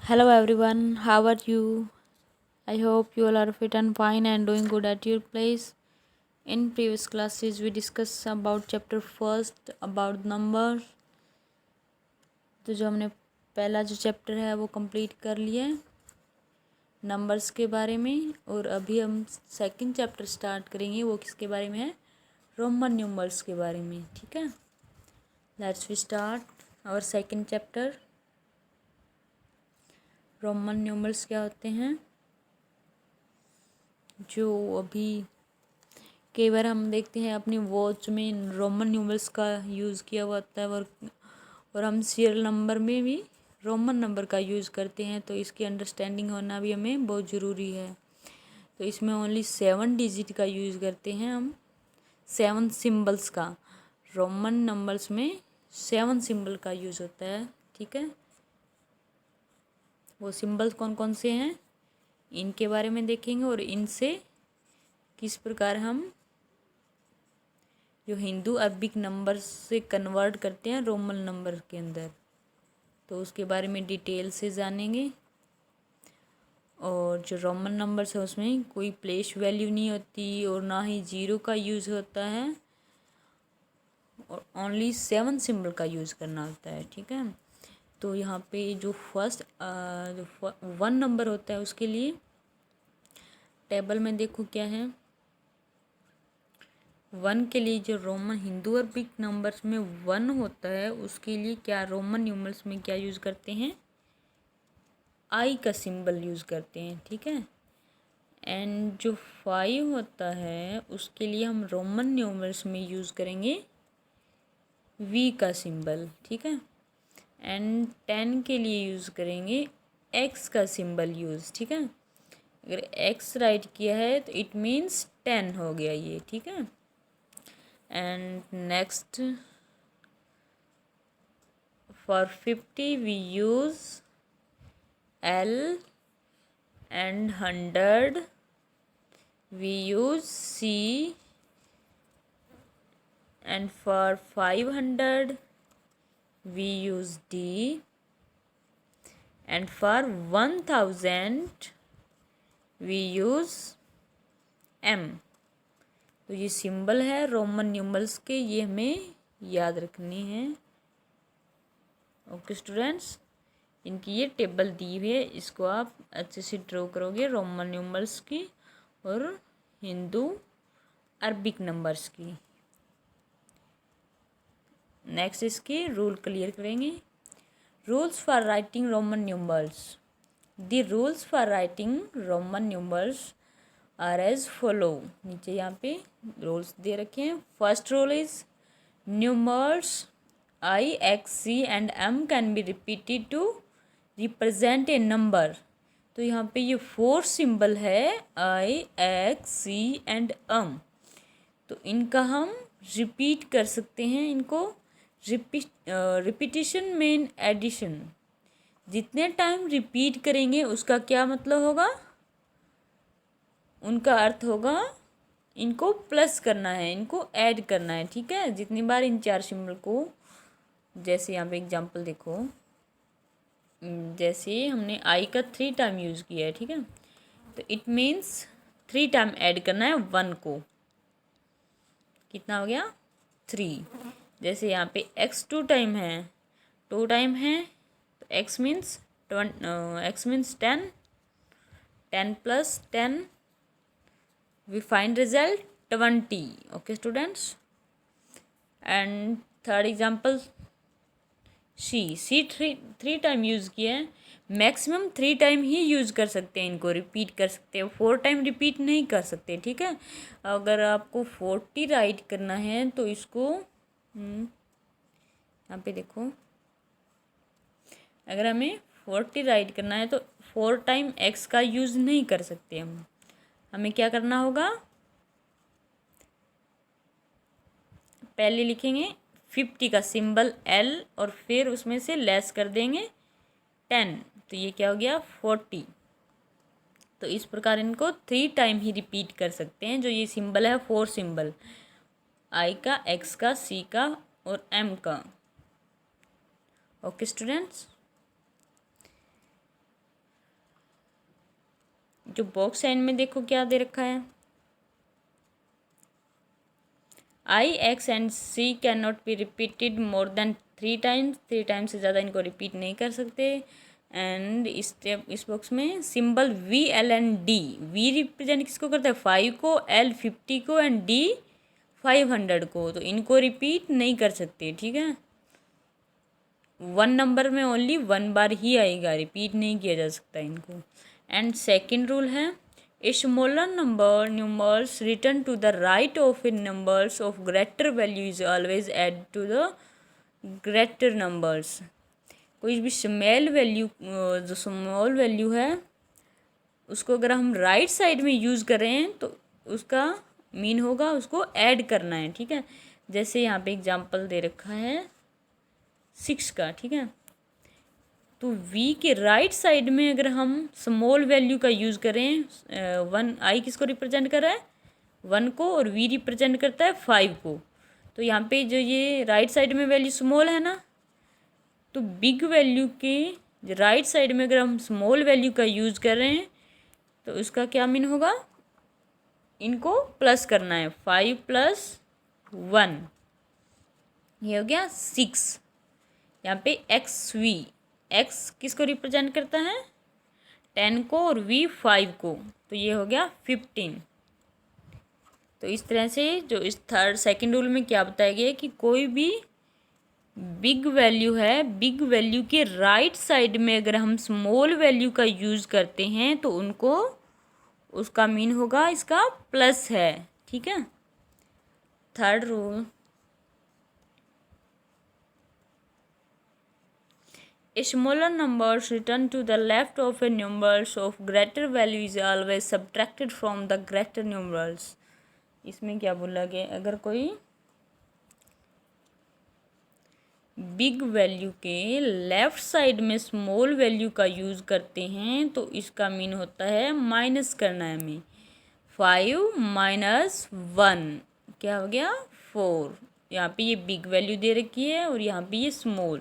Hello everyone, how are you? I hope you all are fit and fine and doing good at your place. In previous classes, we discussed about chapter first about numbers. तो जो हमने पहला जो chapter है वो complete कर लिया है नंबर्स के बारे में, और अभी हम सेकंड चैप्टर स्टार्ट करेंगे। वो किसके बारे में है? रोमन न्यूमर्स के बारे में। ठीक है, let's we start our second chapter. Roman numerals क्या होते हैं? जो अभी कई बार हम देखते हैं अपनी वॉच में रोमन न्यूमर्स का यूज़ किया हुआ होता है, और हम सीरियल नंबर में भी रोमन नंबर का यूज़ करते हैं, तो इसकी अंडरस्टैंडिंग होना भी हमें बहुत ज़रूरी है। तो इसमें ओनली 7 डिजिट का यूज़ करते हैं हम, 7 सिम्बल्स का। रोमन नंबर्स में 7 सिम्बल का यूज़ होता है। ठीक है, वो सिम्बल्स कौन कौन से हैं इनके बारे में देखेंगे, और इनसे किस प्रकार हम जो हिंदू अरबिक नंबर से कन्वर्ट करते हैं रोमन नंबर के अंदर, तो उसके बारे में डिटेल से जानेंगे। और जो रोमन नंबर्स है उसमें कोई प्लेस वैल्यू नहीं होती और ना ही जीरो का यूज़ होता है, और ओनली 7 सिंबल का यूज़ करना होता है। ठीक है, तो यहाँ पे जो फर्स्ट जो 1 नंबर होता है उसके लिए टेबल में देखो क्या है। 1 के लिए जो रोमन हिंदू अरबिक नंबर्स में 1 होता है उसके लिए क्या रोमन न्यूमर्स में क्या यूज़ करते हैं? आई का सिंबल यूज़ करते हैं। ठीक है, एंड जो 5 होता है उसके लिए हम रोमन न्यूमर्स में यूज़ करेंगे वी का सिंबल। ठीक है, एंड 10 के लिए यूज़ करेंगे एक्स का सिंबल यूज़। ठीक है, अगर एक्स राइट किया है तो इट मीन्स 10 हो गया ये। ठीक है, and next for 50 we use L, and 100 we use C, and for 500 we use D, and for 1000 we use M। तो ये सिंबल है रोमन न्यूमर्स के, ये हमें याद रखनी है। ओके स्टूडेंट्स, इनकी ये टेबल दी हुई है, इसको आप अच्छे से ड्रॉ करोगे रोमन न्यूमर्स की और हिंदू अरबिक नंबर्स की। नेक्स्ट इसके रूल क्लियर करेंगे। Rules for writing Roman numerals. The rules for writing Roman numerals are as follow. नीचे यहाँ पे रूल्स दे रखे हैं। First rule is numerals I, X, C and M can be repeated to represent a number। तो यहाँ पे ये 4 सिंबल है I, X, C and M, तो इनका हम रिपीट कर सकते हैं। इनको रिपीटिशन मेन एडिशन, जितने टाइम रिपीट करेंगे उसका क्या मतलब होगा? उनका अर्थ होगा इनको प्लस करना है, इनको ऐड करना है। ठीक है, जितनी बार इन 4 सिंबल को, जैसे यहाँ पे एग्जांपल देखो, जैसे हमने आई का 3 टाइम यूज़ किया है। ठीक है, तो इट मीन्स 3 टाइम ऐड करना है 1 को। कितना हो गया? 3। जैसे यहाँ पे एक्स 2 टाइम है, 2 टाइम है, तो X means 10, 10 plus 10 we find result 20। Okay students, and third example C 3 time use किया है। मैक्सिमम 3 टाइम ही यूज़ कर सकते हैं, इनको रिपीट कर सकते हैं, 4 टाइम रिपीट नहीं कर सकते। ठीक है, अगर आपको 40 राइट करना है तो इसको यहाँ पे देखो, अगर हमें 40 राइट करना है तो 4 टाइम एक्स का यूज़ नहीं कर सकते हम। हमें क्या करना होगा? पहले लिखेंगे 50 का सिंबल L और फिर उसमें से लेस कर देंगे 10, तो ये क्या हो गया? 40। तो इस प्रकार इनको 3 टाइम ही रिपीट कर सकते हैं। जो ये सिंबल है 4 सिंबल, I का, X का, C का और M का। ओके स्टूडेंट्स, जो बॉक्स एंड में देखो क्या दे रखा है, I X and C can not be repeated more than 3 times, 3 times से ज़्यादा इनको रिपीट नहीं कर सकते। एंड इस बॉक्स में symbol V L and D, V represent किसको करता है 5 को, एल 50 को एंड डी 500 को, तो इनको रिपीट नहीं कर सकते, ठीक है। 1 नंबर में ओनली 1 बार ही आएगा, रिपीट नहीं किया जा सकता इनको। एंड सेकेंड रूल है, a smaller numbers written to the right of a numbers of greater value is always add to the greater numbers। कोई भी स्मॉल वैल्यू, जो स्मॉल वैल्यू है उसको अगर हम राइट साइड में यूज़ करें तो उसका मीन होगा उसको ऐड करना है, ठीक है। जैसे यहाँ पे एग्जांपल दे रखा है 6 का, ठीक है। तो v के राइट साइड में अगर हम स्मॉल वैल्यू का यूज़ करें, 1 आई किसको रिप्रेजेंट कर रहा है 1 को, और v रिप्रेजेंट करता है 5 को। तो यहाँ पे जो ये राइट साइड में वैल्यू स्मॉल है ना, तो बिग वैल्यू के राइट साइड में अगर हम स्मॉल वैल्यू का यूज़ करें तो उसका क्या मीन होगा, इनको प्लस करना है, 5 + 1 ये हो गया 6। यहाँ पे एक्स वी, एक्स किसको रिप्रेजेंट करता है 10 को और v 5 को, तो ये हो गया 15। तो इस तरह से जो इस सेकंड रूल में क्या बताया गया है कि कोई भी बिग वैल्यू है, बिग वैल्यू के राइट साइड में अगर हम स्मॉल वैल्यू का यूज़ करते हैं तो उनको उसका मीन होगा इसका प्लस है, ठीक है। Third rule, a smaller numbers written to the left of a numbers of greater value is always subtracted from the greater numbers। इसमें क्या बोला गया, अगर कोई बिग वैल्यू के लेफ्ट साइड में स्मॉल वैल्यू का यूज़ करते हैं तो इसका मीन होता है माइनस करना है हमें, 5 - 1 क्या हो गया 4। यहाँ पे ये बिग वैल्यू दे रखी है और यहाँ पे ये स्मॉल,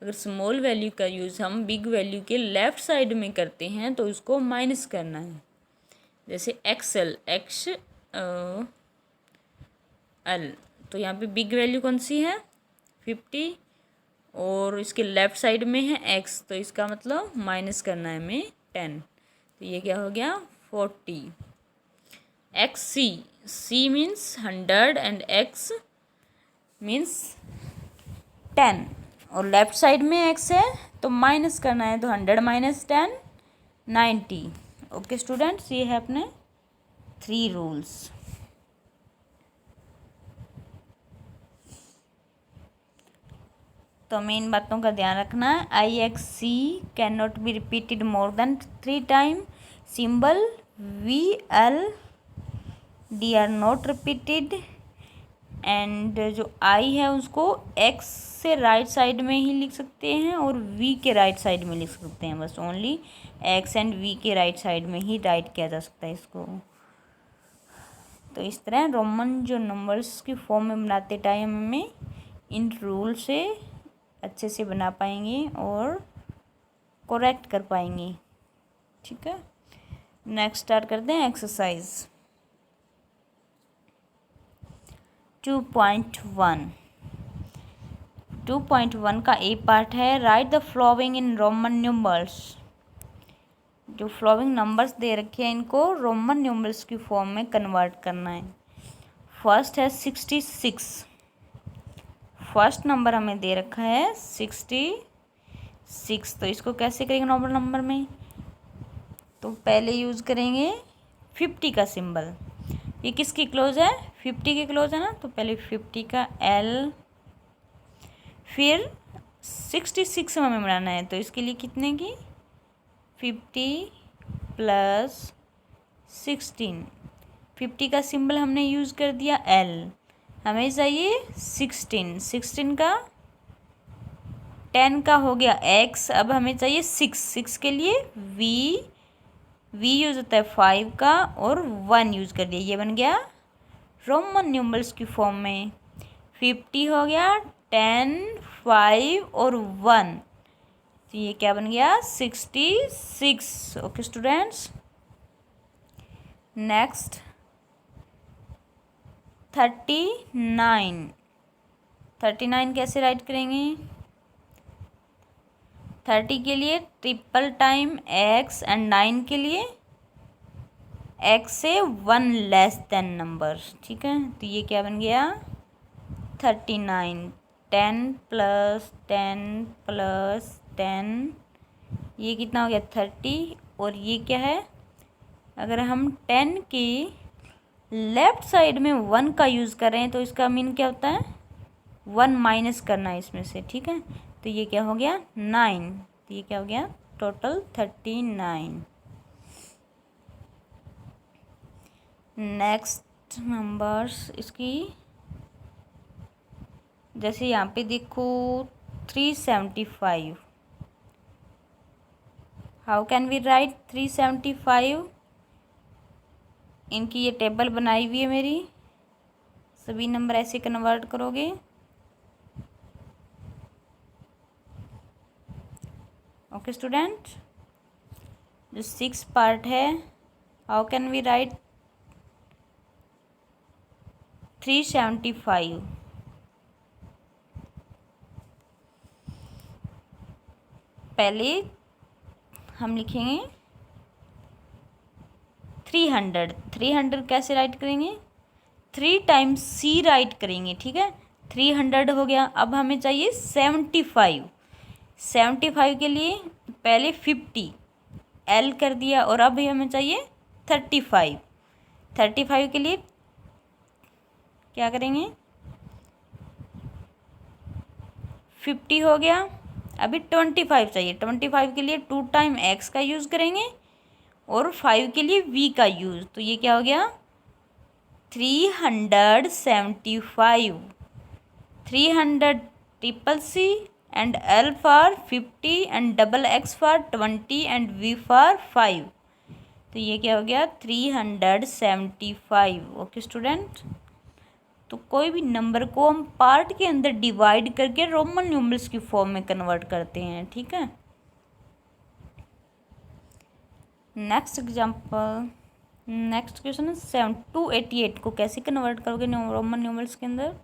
अगर स्मॉल वैल्यू का यूज़ हम बिग वैल्यू के लेफ़्ट साइड में करते हैं तो उसको माइनस करना है। जैसे एक्सएल, एक्स एल, तो यहाँ पे बिग वैल्यू कौन सी है 50 और इसके लेफ़्ट साइड में है एक्स, तो इसका मतलब माइनस करना है हमें 10, तो ये क्या हो गया 40। X C, C means 100 and X means 10 और लेफ्ट साइड में एक्स है तो माइनस करना है, तो 100 - 10 90। ओके स्टूडेंट्स, ये है अपने 3 रूल्स। तो हमें इन बातों का ध्यान रखना है, I X C can not be repeated more than 3 time, symbol V L D are not repeated, and जो आई है उसको एक्स से राइट साइड में ही लिख सकते हैं और वी के राइट साइड में लिख सकते हैं, बस ओनली एक्स एंड वी के राइट साइड में ही राइट किया जा सकता है इसको। तो इस तरह रोमन जो नंबर्स की फॉर्म में बनाते टाइम हमें इन रूल से अच्छे से बना पाएंगे और करेक्ट कर पाएंगे, ठीक है। नेक्स्ट स्टार्ट करते हैं एक्सरसाइज 2.1। 2.1 का ए पार्ट है, right the following in Roman numerals. जो फॉलोइंग नंबर्स दे रखे हैं इनको रोमन न्यूमर्स की फॉर्म में कन्वर्ट करना है। फर्स्ट है 66, फर्स्ट नंबर हमें दे रखा है 66, तो इसको कैसे करेंगे नॉर्मल नंबर में, तो पहले यूज़ करेंगे 50 का सिंबल। ये किसकी क्लोज है 50 के क्लोज है ना, तो पहले 50 का एल, फिर 66 हमें बनाना है, तो इसके लिए कितने की 50 + 16, 50 का सिंबल हमने यूज़ कर दिया एल, हमें चाहिए 16, 16 का 10 का हो गया एक्स, अब हमें चाहिए 6 के लिए वी यूज़ होता है 5 का और 1 यूज़ कर दिया, ये बन गया रोमन न्यूमर्स की फॉर्म में। 50 हो गया 10, 5 और 1, तो ये क्या बन गया 66। ओके स्टूडेंट्स, नेक्स्ट 39, 39 कैसे राइट करेंगे? 30 के लिए ट्रिपल टाइम एक्स एंड 9 के लिए एक्स से 1 लेस देन नंबर, ठीक है। तो ये क्या बन गया? 39, 10 प्लस 10 प्लस 10, ये कितना हो गया? 30। और ये क्या है? अगर हम 10 की लेफ्ट साइड में 1 का यूज़ कर रहे हैं तो इसका मीन क्या होता है? 1 माइनस करना है इसमें से, ठीक है। तो ये क्या हो गया? 9। तो ये क्या हो गया? टोटल 39। नेक्स्ट नंबर्स इसकी, जैसे यहाँ पे देखो 375, हाउ कैन वी राइट 375? इनकी ये टेबल बनाई हुई है मेरी, सभी नंबर ऐसे कन्वर्ट करोगे। ओके स्टूडेंट, जो 6 पार्ट है, हाउ कैन वी राइट 375? पहले हम लिखेंगे 300, 300 कैसे राइट करेंगे? 3 टाइम्स सी राइट करेंगे, ठीक है। 300 हो गया। अब हमें चाहिए 75, 75 के लिए पहले 50 एल कर दिया, और अब हमें चाहिए 35, 35 के लिए क्या करेंगे? 50 हो गया। अभी 25 चाहिए, 25 के लिए 2 टाइम एक्स का यूज़ करेंगे और 5 के लिए वी का यूज़। तो ये क्या हो गया? 375, 300 triple C and L for 50 and double X for 20 and V for 5। तो ये क्या हो गया? 375। ओके स्टूडेंट, तो कोई भी नंबर को हम पार्ट के अंदर डिवाइड करके रोमन न्यूमरल्स की फॉर्म में कन्वर्ट करते हैं, ठीक है। नेक्स्ट एग्जांपल, नेक्स्ट क्वेश्चन है 288 को कैसे कन्वर्ट करोगे रोमन न्यूमरल्स के अंदर?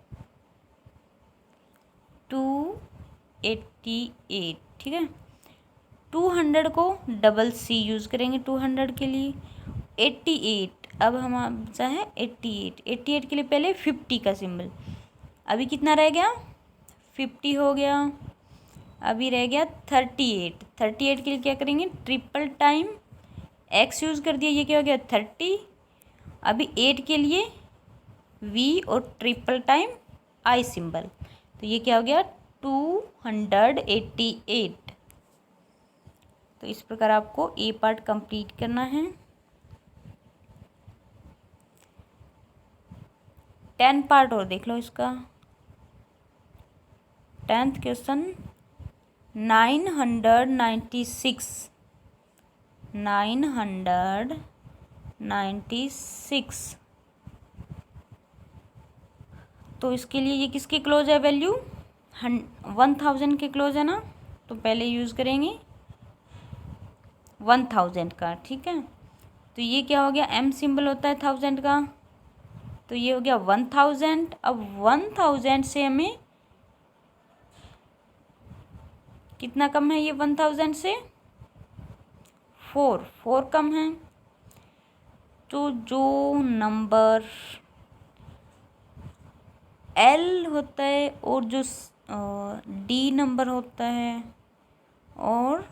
288, ठीक है। 200 को डबल सी यूज़ करेंगे 200 के लिए। 88, अब हम चाहे 88, 88 के लिए पहले 50 का सिंबल। अभी कितना रह गया? 50 हो गया। अभी रह गया 38, 38 के लिए क्या करेंगे? ट्रिपल टाइम एक्स यूज़ कर दिया, ये क्या हो गया? 30। अभी 8 के लिए वी और ट्रिपल टाइम आई सिंबल, तो ये क्या हो गया? 288। तो इस प्रकार आपको ए पार्ट कंप्लीट करना है। 10 पार्ट और देख लो इसका। 10th question 996, 996। तो इसके लिए ये किसके क्लोज है वैल्यू? 1000 के क्लोज है ना, तो पहले यूज़ करेंगे 1000 का, ठीक है। तो ये क्या हो गया? एम सिंबल होता है 1000 का, तो ये हो गया 1000। अब 1000 से हमें कितना कम है? ये 1000 से 4 कम है। तो जो नंबर एल होता है और जो डी नंबर होता है और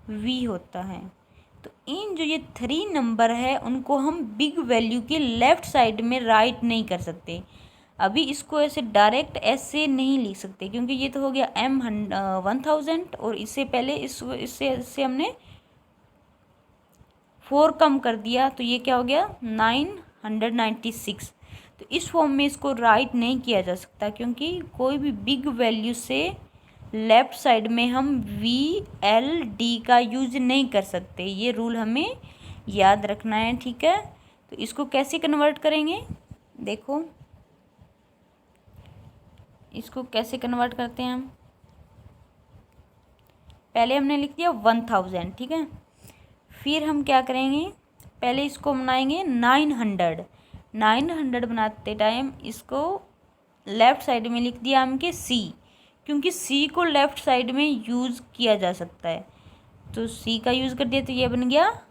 वी होता है, तो इन जो ये 3 नंबर है उनको हम बिग वैल्यू के लेफ़्ट साइड में राइट नहीं कर सकते। अभी इसको ऐसे डायरेक्ट ऐसे नहीं लिख सकते, क्योंकि ये तो हो गया एम 1000 और इससे पहले इससे हमने 4 कम कर दिया, तो ये क्या हो गया? 996। तो इस फॉर्म में इसको राइट नहीं किया जा सकता, क्योंकि कोई भी बिग वैल्यू से लेफ़्ट साइड में हम वी एल डी का यूज़ नहीं कर सकते। ये रूल हमें याद रखना है, ठीक है। तो इसको कैसे कन्वर्ट करेंगे? देखो इसको कैसे कन्वर्ट करते हैं हम। पहले हमने लिख दिया 1000, ठीक है। फिर हम क्या करेंगे? पहले इसको बनाएंगे 900। 900 बनाते टाइम इसको लेफ़्ट साइड में लिख दिया हमके सी, क्योंकि सी को लेफ़्ट साइड में यूज़ किया जा सकता है, तो सी का यूज़ कर दिया तो ये बन गया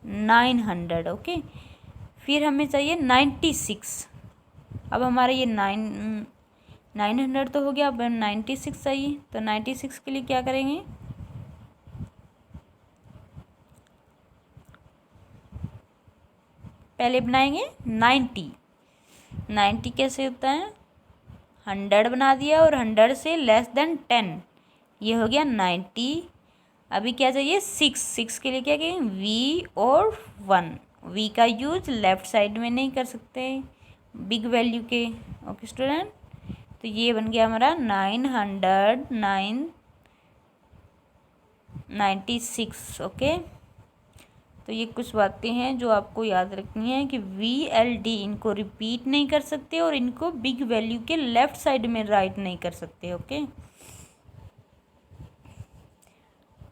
900। ओके, फिर हमें चाहिए 96। अब हमारा ये 900 तो हो गया, अब 96 चाहिए, तो 96 के लिए क्या करेंगे, पहले बनाएंगे 90। 90 कैसे होता है, 100 बना दिया और 100 से लेस देन 10, ये हो गया 90। अभी क्या चाहिए, 6 के लिए क्या कहें, वी और 1। वी का यूज लेफ़्ट साइड में नहीं कर सकते बिग वैल्यू के। ओके स्टूडेंट, तो ये बन गया हमारा 996। ओके, तो ये कुछ बातें हैं जो आपको याद रखनी है कि VLD इनको रिपीट नहीं कर सकते और इनको बिग वैल्यू के लेफ़्ट साइड में राइट नहीं कर सकते। ओके,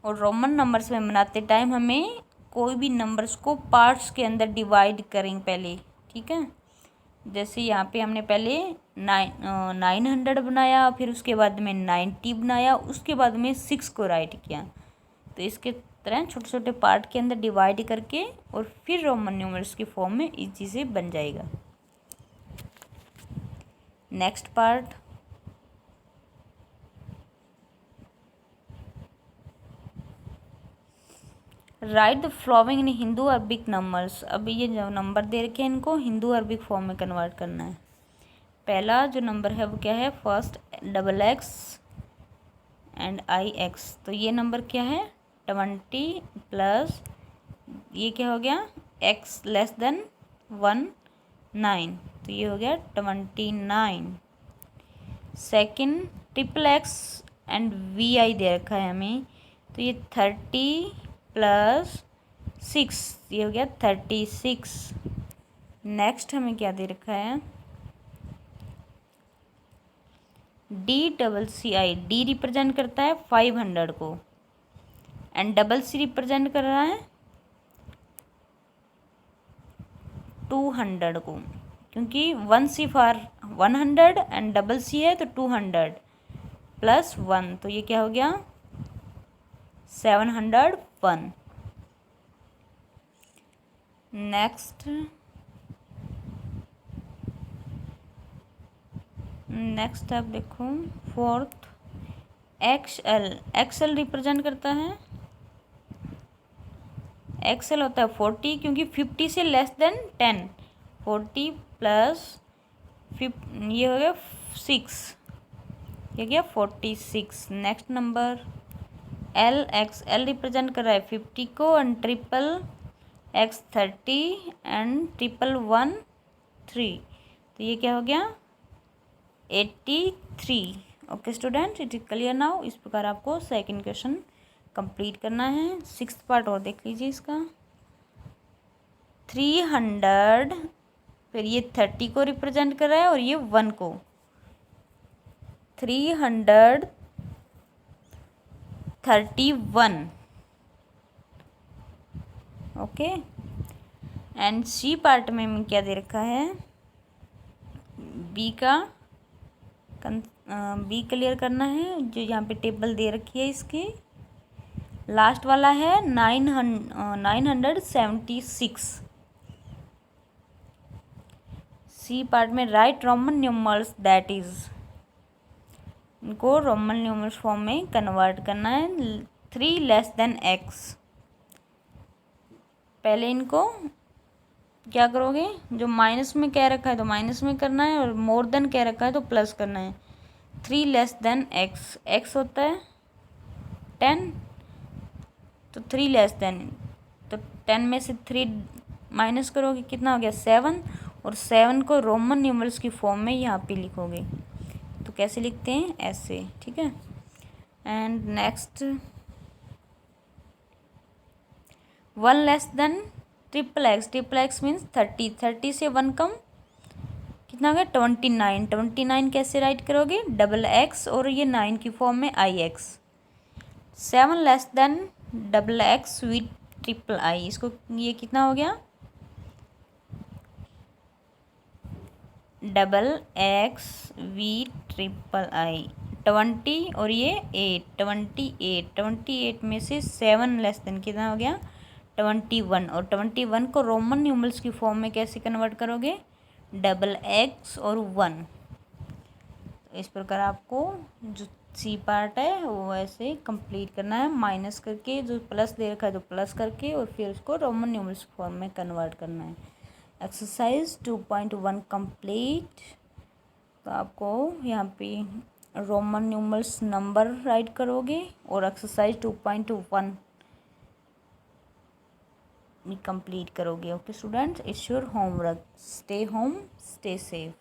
और रोमन नंबर्स में बनाते टाइम हमें कोई भी नंबर्स को पार्ट्स के अंदर डिवाइड करेंगे पहले, ठीक है। जैसे यहाँ पे हमने पहले 900 बनाया, फिर उसके बाद में 90 बनाया, उसके बाद में 6 को राइट किया, तो इसके तरह छोटे छोटे पार्ट के अंदर डिवाइड करके और फिर रोमन न्यूमर्स की फॉर्म में इजी से बन जाएगा। Next part, right the following in Hindu Arabic numbers. अब ये जो नंबर दे रखे हैं इनको हिंदू अरबिक फॉर्म में कन्वर्ट करना है। पहला जो नंबर है वो क्या है, फर्स्ट XX एंड IX, तो ये नंबर क्या है 20 प्लस ये क्या हो गया x लेस देन 1 9, तो ये हो गया 29। सेकंड XX एंड VI दे रखा है हमें, तो ये 30 प्लस 6, ये हो गया 36। नेक्स्ट हमें क्या दे रखा है, DCCI, D रिप्रेजेंट करता है 500 को एंड CC रिप्रेजेंट कर रहा है 200 को, क्योंकि 1C फॉर 100 एंड CC है तो 200 प्लस 1, तो ये क्या हो गया 701। नेक्स्ट आप देखो फोर्थ XL रिप्रेजेंट करता है, XL होता है 40, क्योंकि 50 से लेस देन 10, 40 प्लस ये हो गया 6, ये गया 46। नेक्स्ट नंबर LXL रिप्रेजेंट कर रहा है 50 को एंड XX 30 एंड 111 3, तो ये क्या हो गया 83। Okay student, it is clear now. इस प्रकार आपको सेकंड क्वेश्चन कंप्लीट करना है। सिक्स्थ पार्ट और देख लीजिए इसका, 300, फिर ये 30 को रिप्रेजेंट कर रहा है और ये 1 को, 331। ओके, एंड सी पार्ट में हमें क्या दे रखा है, बी क्लियर करना है, जो यहाँ पे टेबल दे रखी है इसकी लास्ट वाला है 976। सी पार्ट में right Roman numerals that is, इनको रोमन न्यूमर्स फॉर्म में कन्वर्ट करना है 3 लेस देन x। पहले इनको क्या करोगे, जो माइनस में कह रखा है तो माइनस में करना है और मोर देन कह रखा है तो प्लस करना है। 3 लेस देन x होता है 10, तो 3 लेस देन, तो 10 में से 3 माइनस करोगे कितना हो गया 7, और 7 को रोमन न्यूमरल्स की फॉर्म में यहाँ पे लिखोगे, तो कैसे लिखते हैं ऐसे, ठीक है। And next 1 less than XXX means 30 से 1 कम कितना हो गया 29 कैसे राइट करोगे XX और ये 9 की फॉर्म में IX। 7 less than XX with triple I, इसको ये कितना हो गया, double X V triple I 20 और ये 8, 28 में से 7 लेस देन कितना हो गया 21, और 21 को रोमन न्यूमरल्स की फॉर्म में कैसे कन्वर्ट करोगे, डबल एक्स और 1। इस प्रकार आपको जो सी पार्ट है वो ऐसे कंप्लीट करना है, माइनस करके, जो प्लस दे रखा है तो प्लस करके, और फिर उसको रोमन न्यूमरल्स फॉर्म में कन्वर्ट करना है। Exercise 2.1 complete. तो आपको यहाँ पे रोमन न्यूमरल्स नंबर राइट करोगे और एक्सरसाइज 2.1 कंप्लीट करोगे। Okay students, it's your homework. Stay home, stay safe.